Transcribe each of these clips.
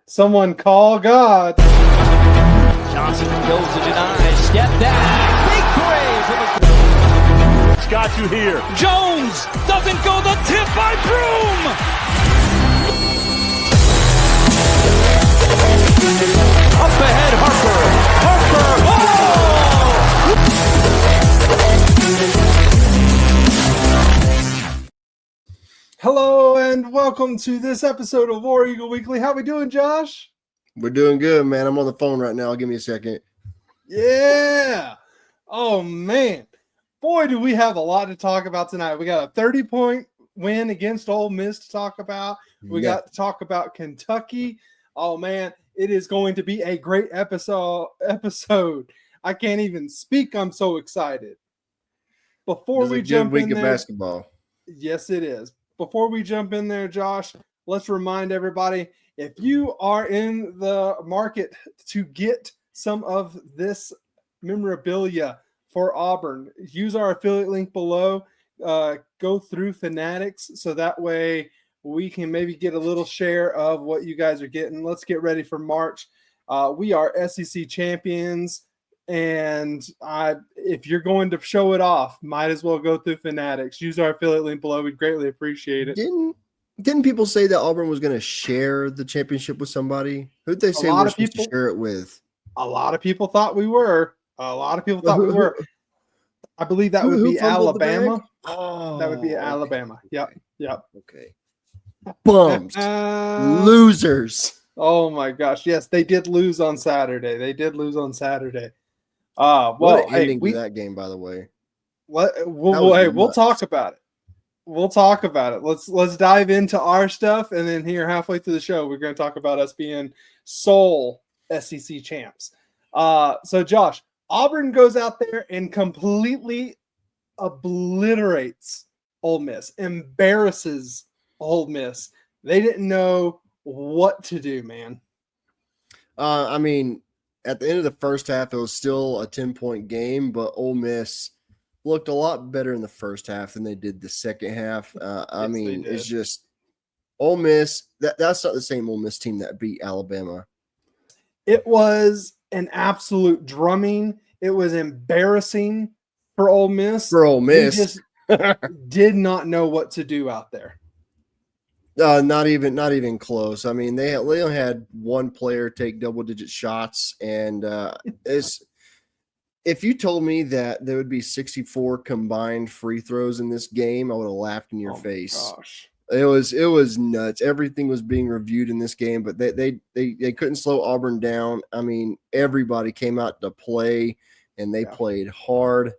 Someone call God. Johnson goes to deny. Step back. Big play. It's got you here. Jones doesn't go the tip by Broom. Up ahead, Harper. Hello and welcome to this episode of War Eagle Weekly. How we doing, Josh? We're doing good, man. I'm on the phone right now. Give me a second. Yeah. Oh, man. Boy, do we have a lot to talk about tonight. We got a 30-point win against Ole Miss to talk about. We got to talk about Kentucky. Oh, man, it is going to be a great episode. I can't even speak. I'm so excited. Before we jump in there, basketball. Yes, it is. Before we jump in there, Josh, let's remind everybody, if you are in the market to get some of this memorabilia for Auburn, use our affiliate link below. Go through Fanatics so that way we can maybe get a little share of what you guys are getting. Let's get ready for March. We are SEC champions, and if you're going to show it off, might as well go through Fanatics. Use our affiliate link below. We'd greatly appreciate it. Didn't people say that Auburn was going to share the championship with somebody? Who'd they say we're supposed to share it with? A lot of people thought we were. I believe that would be Alabama. Oh, that would be Alabama. Yep. Okay. Bums. Losers. Oh my gosh. Yes, they did lose on Saturday. What an ending to that game, by the way. We'll talk about it. Let's dive into our stuff, and then here halfway through the show, we're going to talk about us being sole SEC champs. So Josh, Auburn goes out there and completely obliterates Ole Miss, embarrasses Ole Miss. They didn't know what to do, man. I mean, at the end of the first half, it was still a 10-point game, but Ole Miss looked a lot better in the first half than they did the second half. It's just Ole Miss. That's not the same Ole Miss team that beat Alabama. It was an absolute drumming. It was embarrassing for Ole Miss. They just did not know what to do out there. Not even close. I mean, they only had one player take double-digit shots, and if you told me that there would be 64 combined free throws in this game, I would have laughed in your face. Gosh. It was nuts. Everything was being reviewed in this game, but they couldn't slow Auburn down. I mean, everybody came out to play, and they played hard.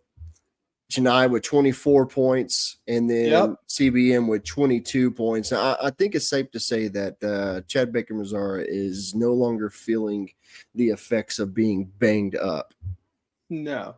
Janai with 24 points, and then CBM with 22 points. Now, I think it's safe to say that Chad Baker-Mazara is no longer feeling the effects of being banged up. No,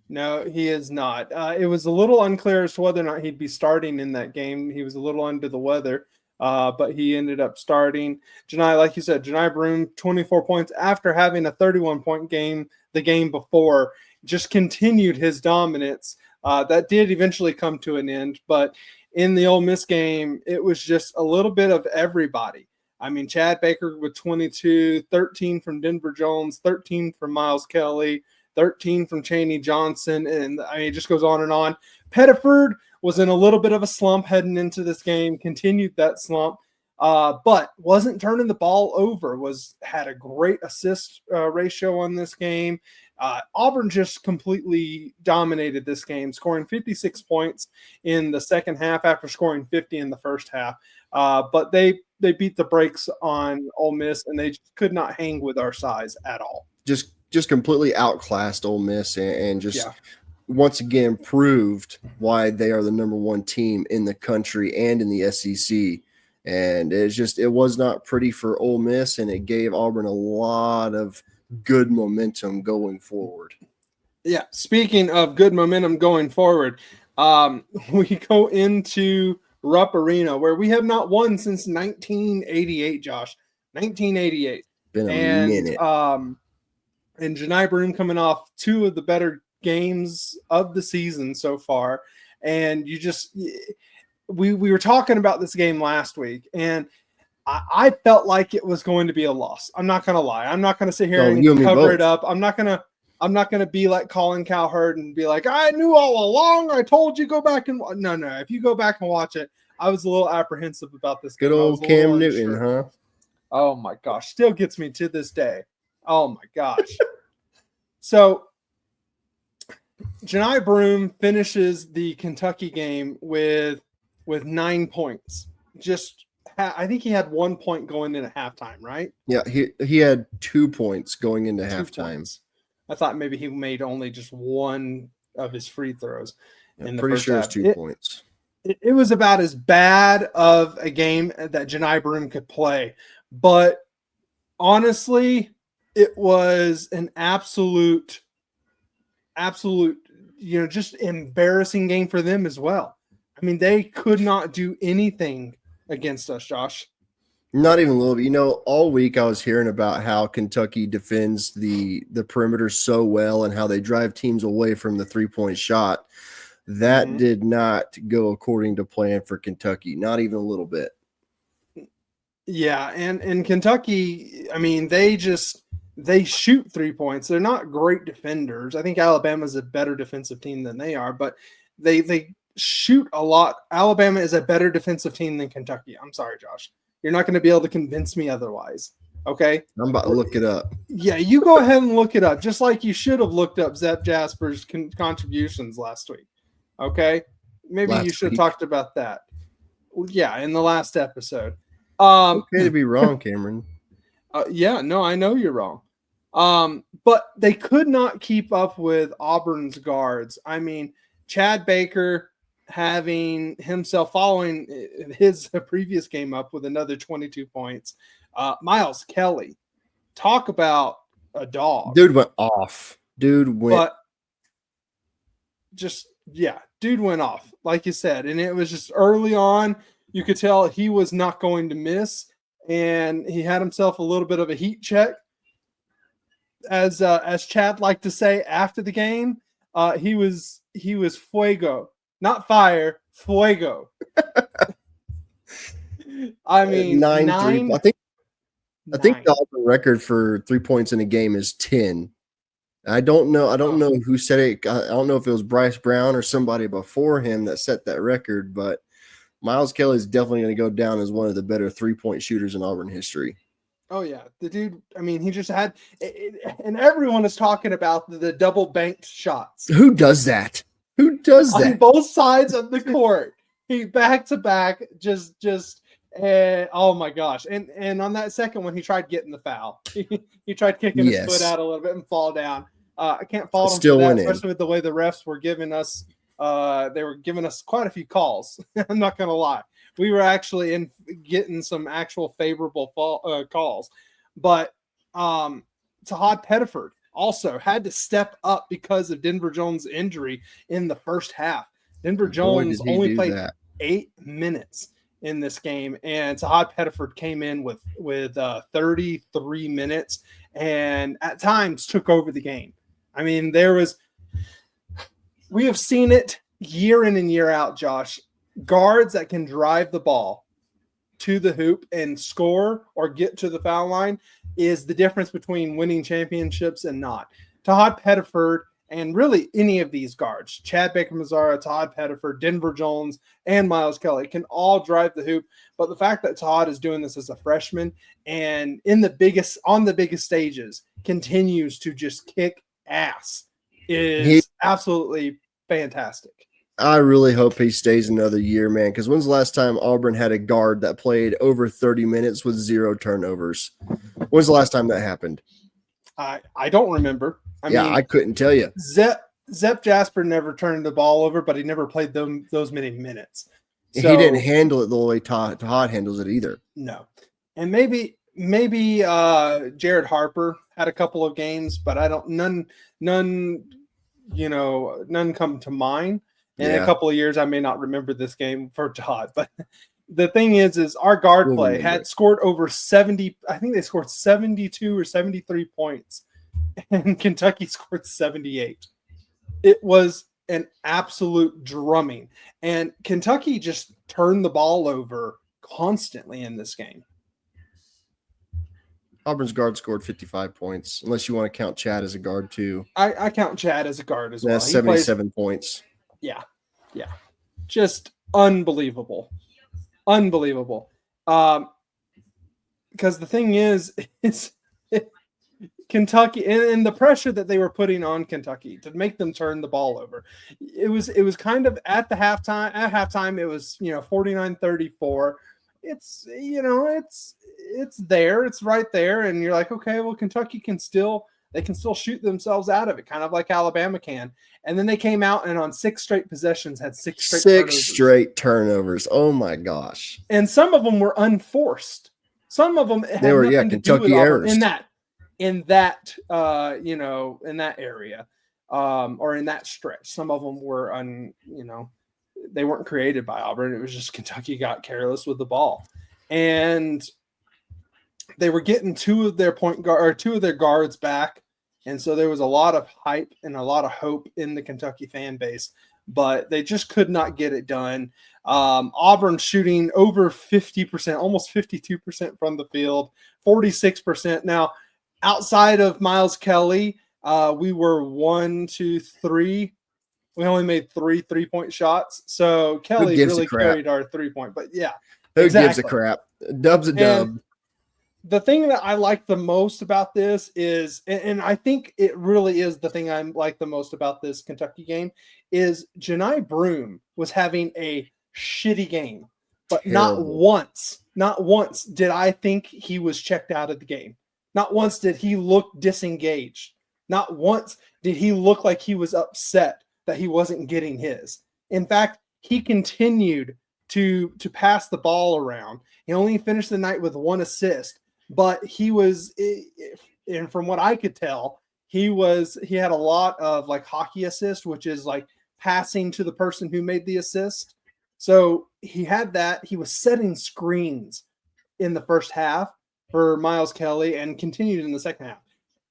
he is not. It was a little unclear as to whether or not he'd be starting in that game. He was a little under the weather, but he ended up starting. Janai, like you said, Janai Broom, 24 points after having a 31-point game the game before, just continued his dominance. That did eventually come to an end, but in the Ole Miss game, it was just a little bit of everybody. I mean, Chad Baker with 22, 13 from Denver Jones, 13 from Miles Kelly, 13 from Chaney Johnson, and I mean, it just goes on and on. Pettiford was in a little bit of a slump heading into this game, continued that slump, but wasn't turning the ball over, had a great assist ratio on this game. Auburn just completely dominated this game, scoring 56 points in the second half after scoring 50 in the first half. But they beat the brakes on Ole Miss, and they just could not hang with our size at all. Just completely outclassed Ole Miss and once again proved why they are the number one team in the country and in the SEC. And it was not pretty for Ole Miss, and it gave Auburn a lot of good momentum going forward. Yeah, speaking of good momentum going forward, we go into Rupp Arena, where we have not won since 1988, Josh. 1988. Been a minute. And Janai Broom coming off two of the better games of the season so far. And we were talking about this game last week, and I felt like it was going to be a loss. I'm not going to lie. I'm not going to sit here you and me cover both. it up. I'm not going to be like Colin Cowherd and be like, I knew all along. I told you go back and no. If you go back and watch it, I was a little apprehensive about this game. Good old Cam Newton, huh? Oh my gosh, still gets me to this day. Oh my gosh. So Johni Broome finishes the Kentucky game with 9 points. I think he had 1 point going in at halftime, right? Yeah, he had 2 points going into halftime. Points. I thought maybe he made only just one of his free throws. I'm pretty sure it's 2 points. It was about as bad of a game that Johni Broome could play. But honestly, it was an absolute, just embarrassing game for them as well. I mean, they could not do anything against us, Josh. Not even a little bit. All week I was hearing about how Kentucky defends the perimeter so well and how they drive teams away from the 3-point shot. That did not go according to plan for Kentucky, not even a little bit. Yeah, and Kentucky, I mean, they shoot 3 points. They're not great defenders. I think Alabama's a better defensive team than they are, but they shoot a lot. Alabama is a better defensive team than Kentucky. I'm sorry, Josh. You're not going to be able to convince me otherwise. Okay? I'm about to look it up. Yeah, you go ahead and look it up, just like you should have looked up Zep Jasper's contributions last week. Okay? Maybe you should have talked about that. Yeah, in the last episode. Okay to be wrong, Cameron. Yeah, no, I know you're wrong. But they could not keep up with Auburn's guards. I mean, Chad Baker having himself following his previous game up with another 22 points. Miles Kelly, talk about a dog. Dude went off. Dude went off, like you said. And it was just early on. You could tell he was not going to miss. And he had himself a little bit of a heat check. As Chad liked to say after the game, he was fuego. Not fire, fuego. I mean, 9. I think the Auburn record for 3 points in a game is 10. I don't know who said it. I don't know if it was Bryce Brown or somebody before him that set that record, but Miles Kelly is definitely going to go down as one of the better 3-point shooters in Auburn history. Oh, yeah. The dude, I mean, he just had – and everyone is talking about the double banked shots. Who does that? On both sides of the court. He back-to-back oh, my gosh. And on that second one, he tried getting the foul. He tried kicking his foot out a little bit and fall down. I can't fault him for that, especially with the way the refs were giving us they were giving us quite a few calls. I'm not going to lie. We were actually getting some actual favorable calls. But Tahad Pettiford also had to step up because of Denver Jones' injury in the first half. Denver Jones only played 8 minutes in this game, and Tahad Pettiford came in with 33 minutes and at times took over the game. I mean, we have seen it year in and year out, Josh. Guards that can drive the ball to the hoop and score or get to the foul line is the difference between winning championships and not. Tahad Pettiford and really any of these guards, Chad Baker-Mazara, Tahad Pettiford, Denver Jones, and Miles Kelly can all drive the hoop. But the fact that Tahad is doing this as a freshman and on the biggest stages continues to just kick ass is absolutely fantastic. I really hope he stays another year, man, because when's the last time Auburn had a guard that played over 30 minutes with 0 turnovers? When's the last time that happened? I don't remember. I mean, I couldn't tell you. Zep Jasper never turned the ball over, but he never played those many minutes. So, he didn't handle it the way Todd handles it either. No. And maybe Jared Harper had a couple of games, but none come to mind. In a couple of years, I may not remember this game for Todd, but the thing is our guard play had scored over 70. I think they scored 72 or 73 points, and Kentucky scored 78. It was an absolute drumming, and Kentucky just turned the ball over constantly in this game. Auburn's guard scored 55 points, unless you want to count Chad as a guard too. I count Chad as a guard as well. That's 77 points. Yeah. Just unbelievable. Unbelievable. Because the thing is Kentucky and the pressure that they were putting on Kentucky to make them turn the ball over. It was kind of at halftime, it was, 49-34. It's, it's there, it's right there. And you're like, okay, well, Kentucky can still shoot themselves out of it, kind of like Alabama can. And then they came out and on 6 straight possessions had 6 straight turnovers. Oh my gosh. And some of them were unforced. Some of them had nothing to do with errors in that area, or in that stretch. Some of them were they weren't created by Auburn. It was just Kentucky got careless with the ball, and they were getting 2 of their guards back, and so there was a lot of hype and a lot of hope in the Kentucky fan base, but they just could not get it done. Auburn shooting over 50%, almost 52% from the field, 46%. Now, outside of Miles Kelly, we were 1, 2, 3. We only made 3 3-point shots. So Kelly really carried our 3-point. But yeah, who gives a crap? Dub's a dub. And the thing that I like the most about this is, and I think it really is the thing I like the most about this Kentucky game, is Johni Broome was having a shitty game, but not once did I think he was checked out of the game. Not once did he look disengaged. Not once did he look like he was upset that he wasn't getting his. In fact, he continued to pass the ball around. He only finished the night with 1 assist, but he was, and from what I could tell, he had a lot of like hockey assist, which is like passing to the person who made the assist. So he had that. He was setting screens in the first half for Miles Kelly and continued in the second half.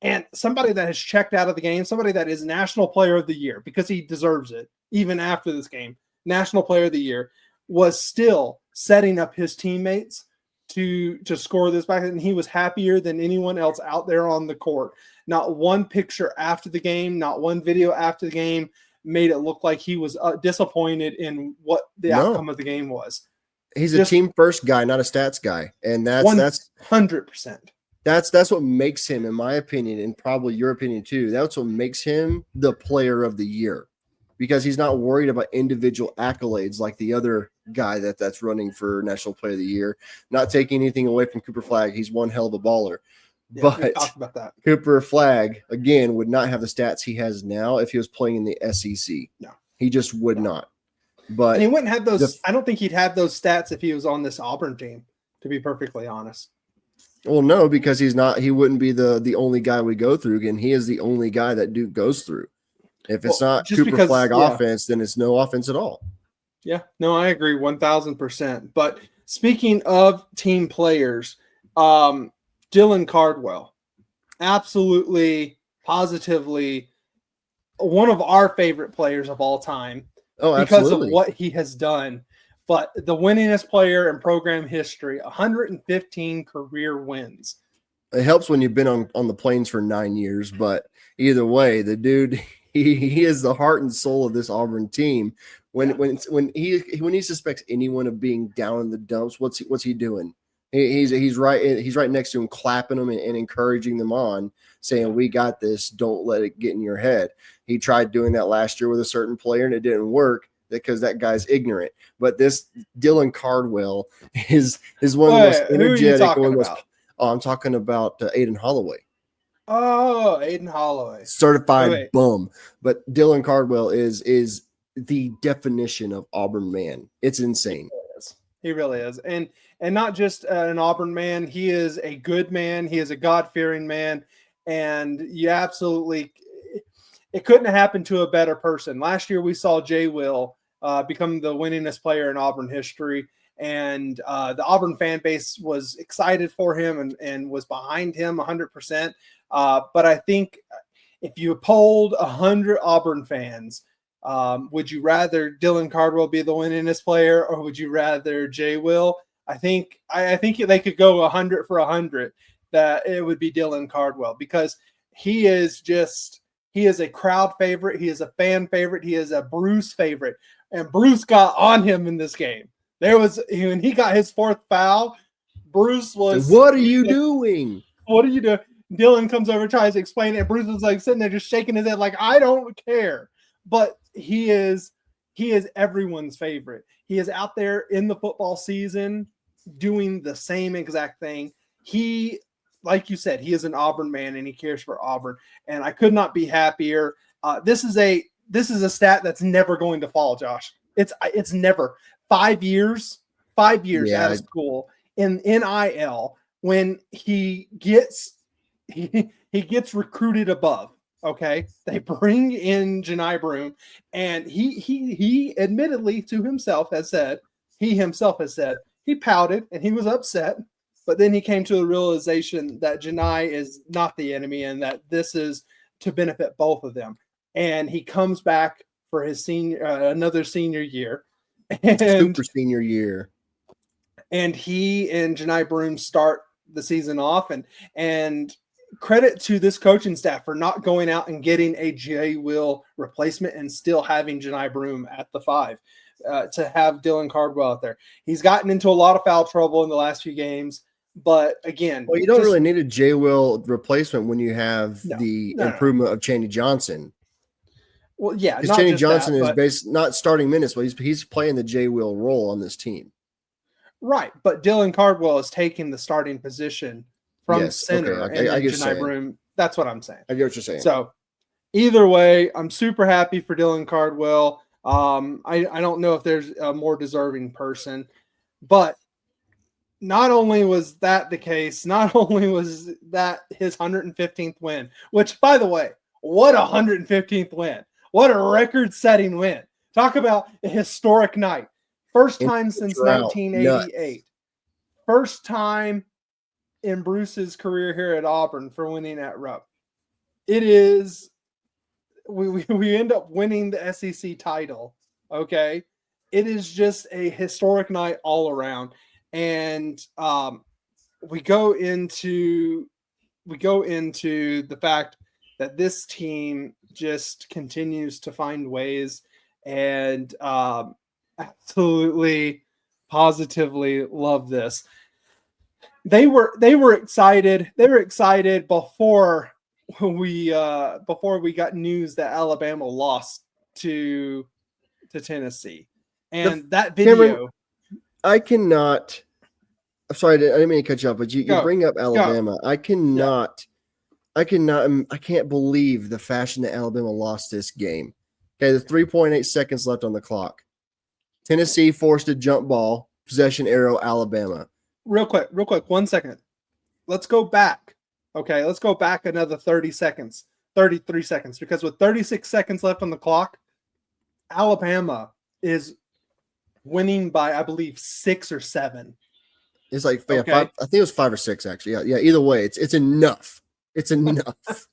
And somebody that has checked out of the game, somebody that is National Player of the Year, because he deserves it, even after this game, National Player of the Year, was still setting up his teammates to score this back. And he was happier than anyone else out there on the court. Not one picture after the game, not one video after the game made it look like he was disappointed in what the outcome of the game was. He's a team first guy, not a stats guy. And that's 100%. That's what makes him, in my opinion, and probably your opinion too, that's what makes him the player of the year, because he's not worried about individual accolades like the other guy that's running for National Player of the Year. Not taking anything away from Cooper Flagg. He's one hell of a baller. Yeah, but we talked about that. Cooper Flagg, again, would not have the stats he has now if he was playing in the SEC. No. He just would not. But and he wouldn't have those. I don't think he'd have those stats if he was on this Auburn team, to be perfectly honest. Well, no, because he's not. He wouldn't be the only guy we go through. Again, he is the only guy that Duke goes through. If it's not Cooper Flagg offense, then it's no offense at all. Yeah, no, I agree 1,000%. But speaking of team players, Dylan Cardwell, absolutely, positively one of our favorite players of all time. Oh, because absolutely. of what he has done. But the winningest player in program history, 115 career wins. It helps when you've been on the Plains for 9 years, but either way, the dude, he is the heart and soul of this Auburn team. When he suspects anyone of being down in the dumps, what's he doing? He's right next to him, clapping them and encouraging them on, saying, "We got this. Don't let it get in your head." He tried doing that last year with a certain player, and it didn't work because that guy's ignorant. But this Dylan Cardwell is one of the most energetic. I'm talking about Aiden Holloway. Oh, Aiden Holloway, certified bum. But Dylan Cardwell is the definition of Auburn man. It's insane. He really is. And not just an Auburn man, he is a good man. He is a God-fearing man. And you absolutely, it couldn't have happened to a better person. Last year we saw Jay Will become the winningest player in Auburn history. And the Auburn fan base was excited for him and was behind him 100%. But I think if you polled 100 Auburn fans, would you rather Dylan Cardwell be the winningest player, or would you rather Jay Will? I think they could go 100 for 100. that it would be Dylan Cardwell, because he is a crowd favorite. He is a fan favorite. He is a Bruce favorite. And Bruce got on him in this game. When he got his fourth foul, Bruce was, what are you doing? What are you doing? Dylan comes over, tries to explain it, and Bruce was like sitting there just shaking his head like, I don't care. But he is everyone's favorite. He is out there in the football season doing the same exact thing. He, like you said, he is an Auburn man and he cares for Auburn. And I could not be happier. This is a stat that's never going to fall, Josh. It's never 5 years out of school in NIL when he gets recruited above. Okay, they bring in Johni Broome, and he admittedly to himself has said he pouted and he was upset, but then he came to the realization that Johni is not the enemy and that this is to benefit both of them. And he comes back for his another senior year, and super senior year, and he and Johni Broome start the season off, and credit to this coaching staff for not going out and getting a J. Will replacement and still having Johni Broome at the 5 to have Dylan Cardwell out there. He's gotten into a lot of foul trouble in the last few games, but again, well, you don't really need a J. Will replacement when you have the improvement of Chaney Johnson. Well, yeah, because Chaney Johnson is not starting minutes, but he's playing the J. Will role on this team. Right, but Dylan Cardwell is taking the starting position from center. Okay. I get Johni Broome. That's what I'm saying. I get what you're saying. So either way, I'm super happy for Dylan Cardwell. I don't know if there's a more deserving person, but not only was that the case, not only was that his 115th win, which, by the way, what a 115th win. What a record-setting win. Talk about a historic night. First time since 1988. First time in Bruce's career here at Auburn for winning at Rupp. It is, we end up winning the SEC title, okay? It is just a historic night all around. And we go into the fact that this team just continues to find ways and absolutely positively love this. They were excited. They were excited before we got news that Alabama lost to Tennessee. And that video, Cameron, I cannot. I'm sorry, I didn't mean to cut you off, but you bring up Alabama. I can't believe the fashion that Alabama lost this game. Okay, there's 3.8 seconds left on the clock. Tennessee forced a jump ball, possession arrow, Alabama. Real quick, 1 second. Let's go back. Okay, let's go back another 33 seconds, because with 36 seconds left on the clock, Alabama is winning by, I believe, 6 or 7. It's like 5, I think it was 5 or 6 actually. Yeah. Either way, it's enough. It's enough.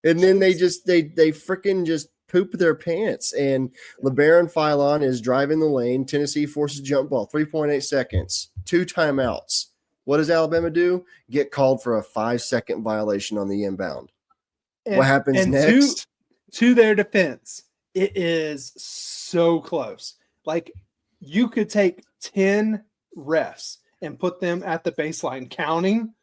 And then they freaking just poop their pants. And LeBaron Philon is driving the lane. Tennessee forces jump ball. 3.8 seconds. 2 timeouts. What does Alabama do? Get called for a 5-second violation on the inbound. What happens next? To their defense, it is so close. Like, you could take 10 refs and put them at the baseline counting,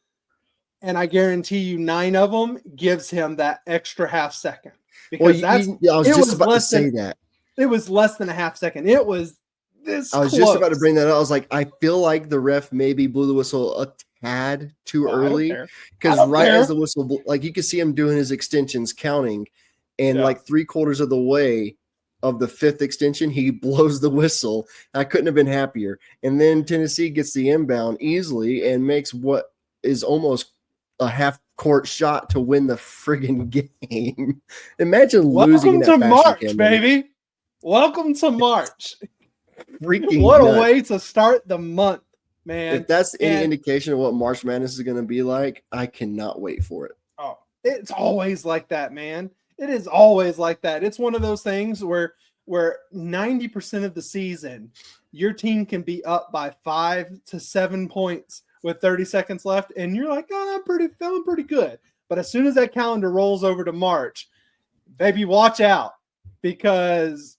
and I guarantee you 9 of them gives him that extra half second. Because I was just about to say that. It was less than a half second. It was this I was close. just about to bring that up. I was like, I feel like the ref maybe blew the whistle a tad too early. Because as the whistle, like, you could see him doing his extensions counting, and like 3/4 of the way of the 5th extension, he blows the whistle. I couldn't have been happier. And then Tennessee gets the inbound easily and makes what is almost a half-court shot to win the friggin' game. Imagine losing in that fashion. Welcome to March, baby. Welcome to March. Freaking what nuts. A way to start the month, man. If that's any indication of what March Madness is going to be like, I cannot wait for it. Oh, it's always like that, man. It is always like that. It's one of those things where 90% of the season, your team can be up by 5 to 7 points with 30 seconds left, and you're like, oh, I'm feeling pretty good. But as soon as that calendar rolls over to March, baby, watch out because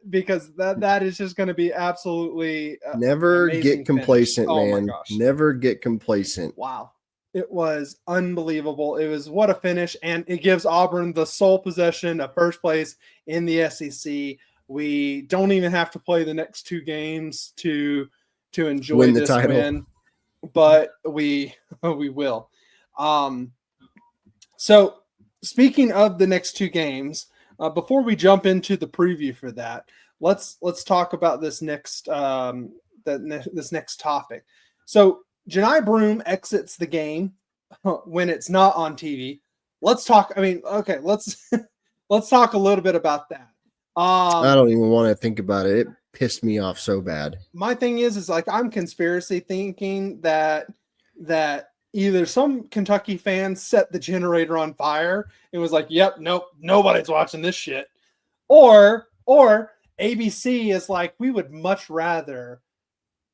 that is just going to be absolutely never get complacent, man. Oh my gosh. Never get complacent. Wow. It was unbelievable. It was what a finish, and it gives Auburn the sole possession of first place in the SEC. We don't even have to play the next 2 games to enjoy this win, but we will. So speaking of the next 2 games, before we jump into the preview for that, let's talk about this next this next topic. So Johni Broome exits the game when it's not on TV. Let's talk. I mean, okay, let's talk a little bit about that. I don't even want to think about it. It pissed me off so bad. My thing is like I'm conspiracy thinking that either some Kentucky fans set the generator on fire and was like, "Yep, nope, nobody's watching this shit," or ABC is like, "We would much rather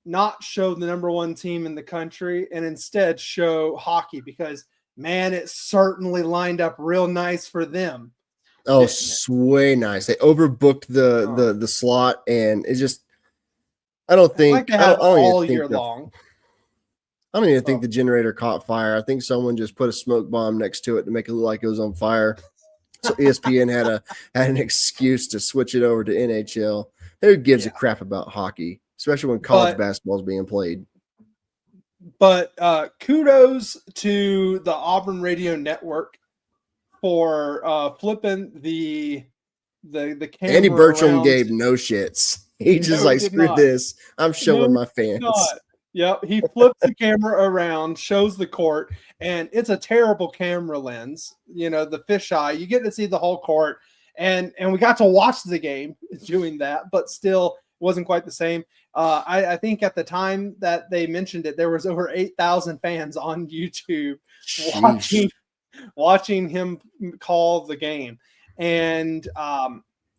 not show the number 1 team in the country and instead show hockey because, man, it certainly lined up real nice for them." Oh, way nice. They overbooked the slot, and it's just I don't think like I don't all year long. I don't even think the generator caught fire. I think someone just put a smoke bomb next to it to make it look like it was on fire. So ESPN had an excuse to switch it over to NHL. Who gives a crap about hockey, especially when college basketball is being played? But kudos to the Auburn Radio Network for flipping the camera. Andy Bertram gave no shits. He just screw this. I'm showing my fans. Yep, he flips the camera around, shows the court, and it's a terrible camera lens. You know, the fisheye. You get to see the whole court, and we got to watch the game doing that, but still wasn't quite the same. I think at the time that they mentioned it, there was over 8,000 fans on YouTube watching him call the game, and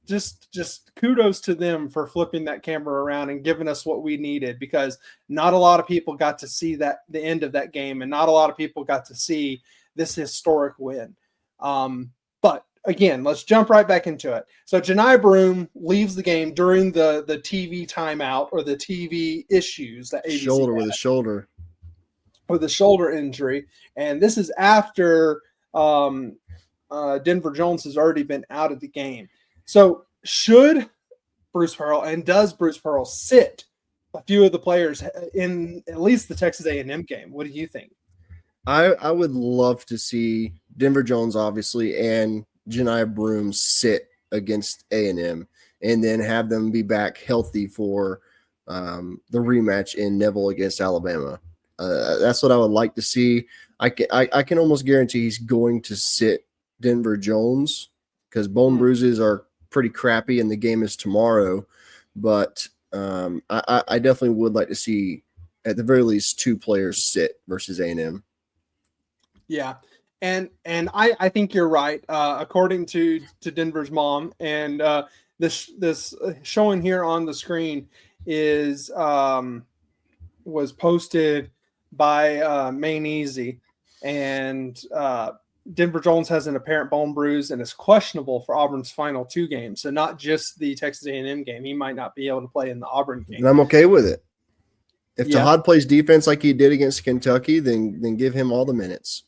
just kudos to them for flipping that camera around and giving us what we needed, because not a lot of people got to see the end of that game, and not a lot of people got to see this historic win. But again, let's jump right back into it. So Johni Broome leaves the game during the TV timeout, or the TV issues that ABC with a shoulder injury, and this is after Denver Jones has already been out of the game. So should Bruce Pearl, and does Bruce Pearl, sit a few of the players in at least the Texas A&M game? What do you think? I would love to see Denver Jones, obviously, and Johni Broome sit against A&M, and then have them be back healthy for the rematch in Neville against Alabama. That's what I would like to see. I can almost guarantee he's going to sit Denver Jones, because bone bruises are pretty crappy, and the game is tomorrow. But I definitely would like to see, at the very least, 2 players sit versus A&M. Yeah, and I think you're right. According to Denver's mom, and this showing here on the screen is was posted by Maine Easy, and Denver Jones has an apparent bone bruise and is questionable for Auburn's final 2 games. So not just the Texas A&M game. He might not be able to play in the Auburn game. And I'm okay with it. If Jahad plays defense like he did against Kentucky, then give him all the minutes.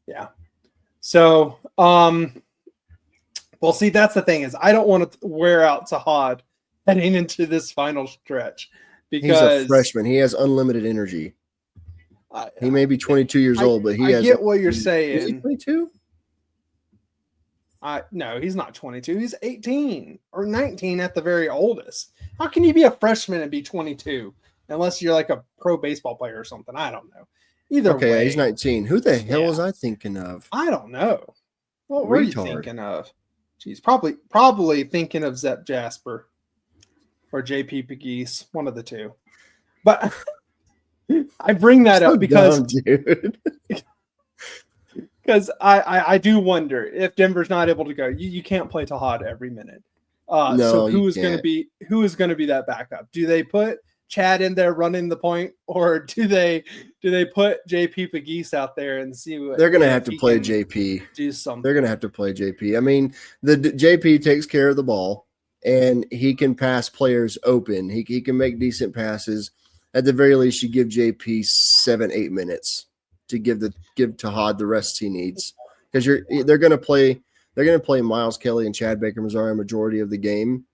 Yeah. So, well, see, that's the thing, is I don't want to wear out Jahad heading into this final stretch, because he's a freshman. He has unlimited energy. He may be 22 years old, but I get what you're saying. Is he 22? No, he's not 22. He's 18 or 19 at the very oldest. How can you be a freshman and be 22? Unless you're like a pro baseball player or something. I don't know. Either way. He's 19. Who the hell was I thinking of? I don't know. What were you thinking of? Jeez, probably thinking of Zep Jasper or JP Pegues, one of the two. But I bring that up because because I do wonder if Denver's not able to go. You can't play Jahad every minute. So who is going to be that backup? Do they put Chad in there running the point, or do they put JP Pegues out there and see what they're going to have to play JP? Do something. They're going to have to play JP. I mean, the JP takes care of the ball, and he can pass players open. He can make decent passes. At the very least, you give JP 7-8 minutes to give Tahad the rest he needs, because they're going to play Miles Kelly and Chad Baker-Mazara a majority of the game,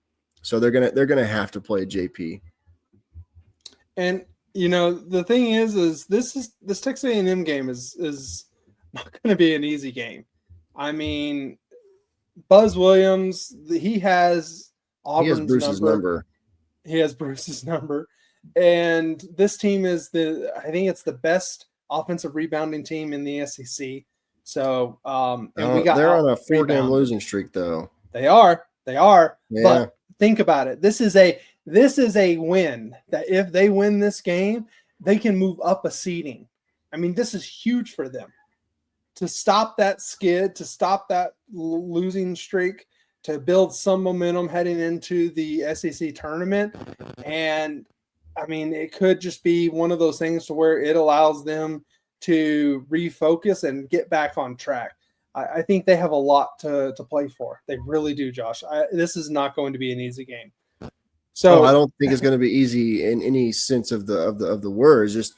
so they're gonna have to play JP. And the thing is this Texas A&M game is not going to be an easy game. I mean, Buzz Williams, he has Auburn's Bruce's number. He has Bruce's number. And this team is I think it's the best offensive rebounding team in the SEC. So, and they're on a 4-game losing streak, though. They are. Yeah. But think about it. This is a win that if they win this game, they can move up a seeding. I mean, this is huge for them to stop that skid, to stop that losing streak, to build some momentum heading into the SEC tournament. And I mean, it could just be one of those things to where it allows them to refocus and get back on track. I think they have a lot to play for. They really do, Josh. This is not going to be an easy game. So I don't think it's going to be easy in any sense of the words. Just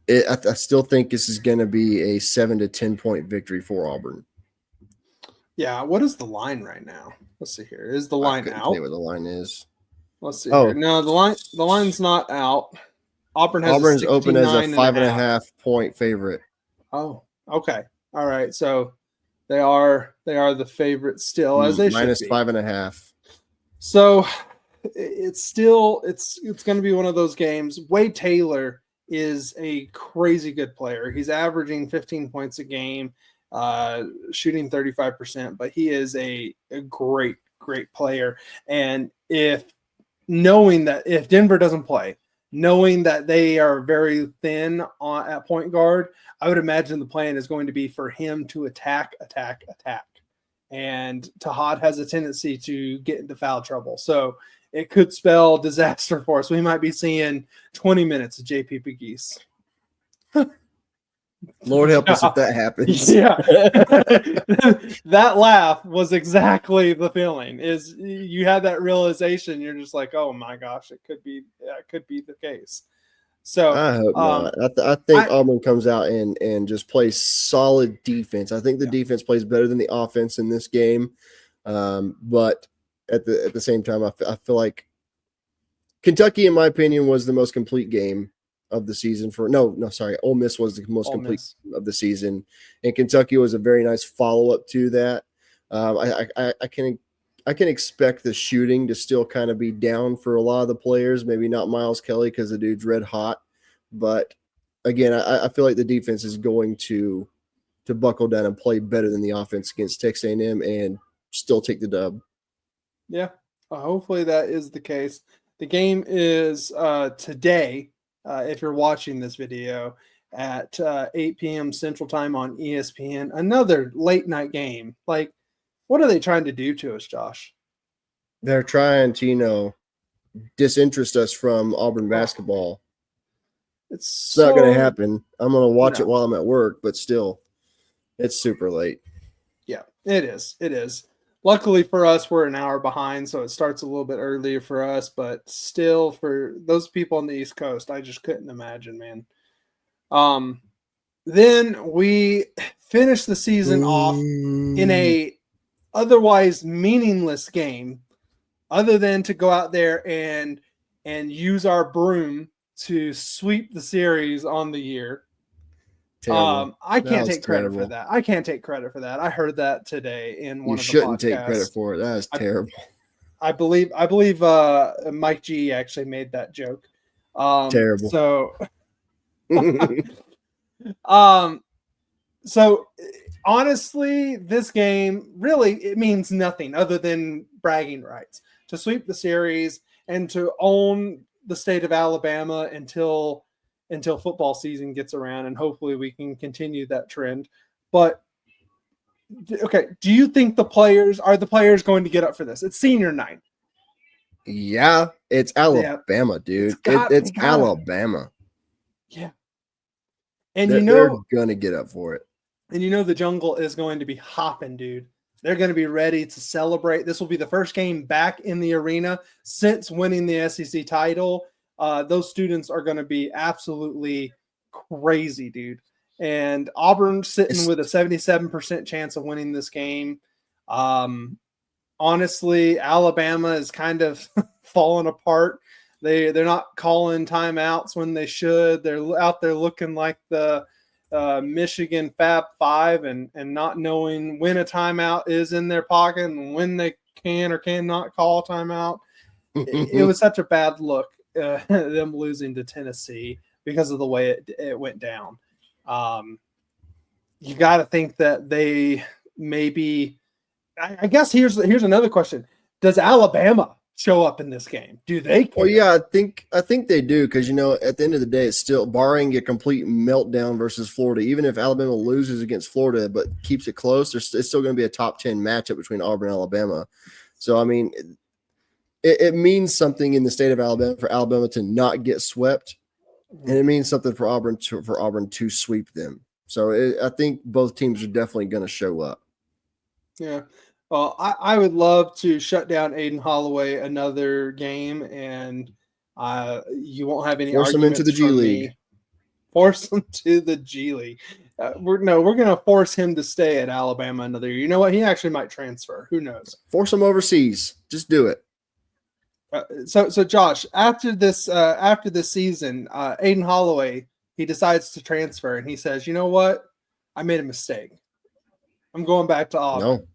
I still think this is going to be a 7 to 10 point victory for Auburn. Yeah. What is the line right now? Let's see here. Is the line out? Tell you what the line is. Let's see. Here. No, the line's not out. Auburn's open as a 5.5 point favorite. Oh, okay. All right. So they are the favorite still, as they minus should be. 5.5. So it's going to be one of those games. Wade Taylor is a crazy good player. He's averaging 15 points a game, shooting 35%, but he is a great player. And knowing that if Denver doesn't play, knowing that they are very thin at point guard, I would imagine the plan is going to be for him to attack. And Tahad has a tendency to get into foul trouble. So it could spell disaster for us. We might be seeing 20 minutes of JP Pegues. Lord help us if that happens. Yeah. That laugh was exactly the feeling. Is you had that realization, you're just like, oh my gosh, it could be the case. So I hope not. I think Auburn comes out and just plays solid defense. I think the defense plays better than the offense in this game. But at the same time, I feel like Kentucky, in my opinion, was the most complete game of the season. Ole Miss was the most complete of the season, and Kentucky was a very nice follow-up to that. I can expect the shooting to still kind of be down for a lot of the players, maybe not Miles Kelly because the dude's red hot, but again, I feel like the defense is going to buckle down and play better than the offense against Texas A&M and still take the dub. Yeah, hopefully that is the case. The game is today, if you're watching this video, at 8 p.m. Central Time on ESPN. Another late night game. Like, what are they trying to do to us, Josh? They're trying to, disinterest us from Auburn basketball. It's not going to happen. I'm going to watch it while I'm at work, but still, it's super late. Yeah, it is. It is. Luckily for us, we're an hour behind, so it starts a little bit earlier for us, but still, for those people on the East Coast, I just couldn't imagine, man. Then we finished the season off in a otherwise meaningless game, other than to go out there and use our broom to sweep the series on the year. I can't take credit for that. I heard that today in one of the podcasts. You shouldn't take credit for it. That is terrible. I believe Mike G actually made that joke. Terrible. So honestly, this game really, it means nothing other than bragging rights to sweep the series and to own the state of Alabama until football season gets around, and hopefully we can continue that trend. But okay, do you think the players going to get up for this? It's senior night. Yeah, it's Alabama, dude. It's Alabama. Yeah. And they're going to get up for it. And the jungle is going to be hopping, dude. They're going to be ready to celebrate. This will be the first game back in the arena since winning the SEC title. Those students are going to be absolutely crazy, dude. And Auburn sitting with a 77% chance of winning this game. Honestly, Alabama is kind of falling apart. They're not calling timeouts when they should. They're out there looking like the Michigan Fab Five and not knowing when a timeout is in their pocket and when they can or cannot call a timeout. It was such a bad look, them losing to Tennessee because of the way it went down. You got to think that they maybe. I guess here's another question: does Alabama show up in this game? Do they care? Well, yeah, I think they do because at the end of the day, it's still barring a complete meltdown versus Florida. Even if Alabama loses against Florida but keeps it close, it's still going to be a top 10 matchup between Auburn and Alabama. So I mean, it means something in the state of Alabama for Alabama to not get swept, and it means something for Auburn to sweep them. So I think both teams are definitely going to show up. Yeah. Well, I would love to shut down Aiden Holloway another game, and you won't have any force him into the G League. Force him to the G League. We're going to force him to stay at Alabama another year. You know what? He actually might transfer. Who knows? Force him overseas. Just do it. So Josh, after this season, Aiden Holloway, he decides to transfer, and he says, "You know what? I made a mistake. I'm going back to Auburn." No.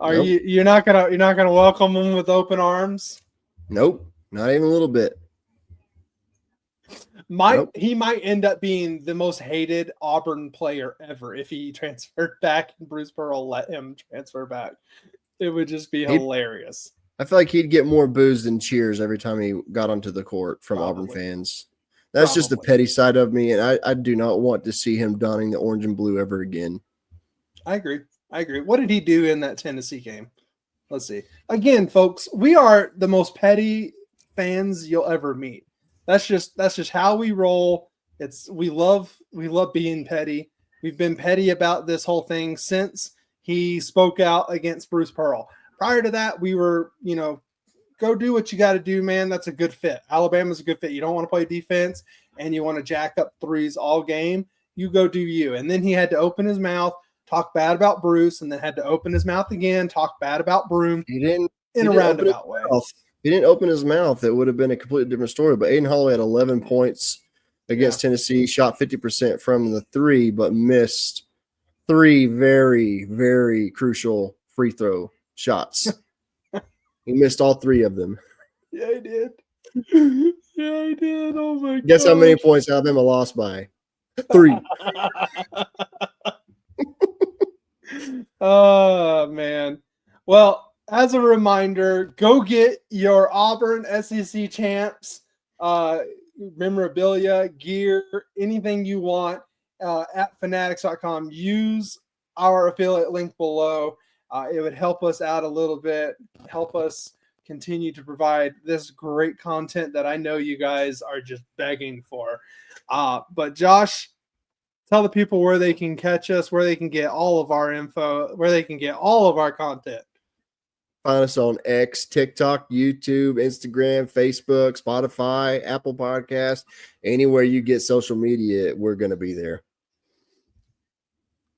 Nope. You're not gonna welcome him with open arms? Nope, not even a little bit. He might end up being the most hated Auburn player ever if he transferred back and Bruce Pearl let him transfer back. It would just be hilarious. I feel like he'd get more boos than cheers every time he got onto the court from Auburn fans. That's just the petty side of me, and I do not want to see him donning the orange and blue ever again. I agree. What did he do in that Tennessee game? Let's see. Again, folks, we are the most petty fans you'll ever meet. That's just how we roll. We love being petty. We've been petty about this whole thing since he spoke out against Bruce Pearl. Prior to that, we were, go do what you got to do, man. That's a good fit. Alabama's a good fit. You don't want to play defense and you want to jack up threes all game. You go do you. And then he had to open his mouth, talk bad about Bruce, and then had to open his mouth again, talk bad about Broom. He didn't in a roundabout way. He didn't open his mouth. It would have been a completely different story. But Aiden Holloway had 11 points against Tennessee, shot 50% from the three, but missed 3 very, very crucial free throw shots. He missed all 3 of them. Yeah, he did. Yeah, he did. Oh, my God. Guess how many points Alabama lost by? 3. Oh, man. Well, as a reminder, go get your Auburn SEC champs memorabilia, gear, anything you want at fanatics.com. Use our affiliate link below. It would help us out a little bit, help us continue to provide this great content that I know you guys are just begging for. But Josh, tell the people where they can catch us, where they can get all of our info, where they can get all of our content. Find us on X, TikTok, YouTube, Instagram, Facebook, Spotify, Apple Podcasts, anywhere you get social media, we're going to be there.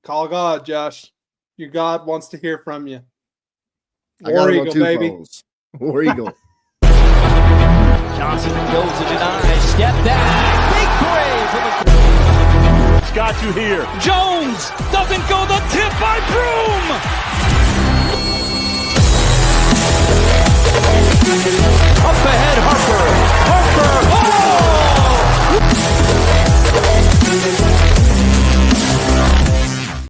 Call God, Josh. Your God wants to hear from you. War Eagle, baby. Phones. War Eagle. Johnson goes to deny. Step back. Big play for the. It's got you here. Jones doesn't go. The tip by Broom. Up ahead.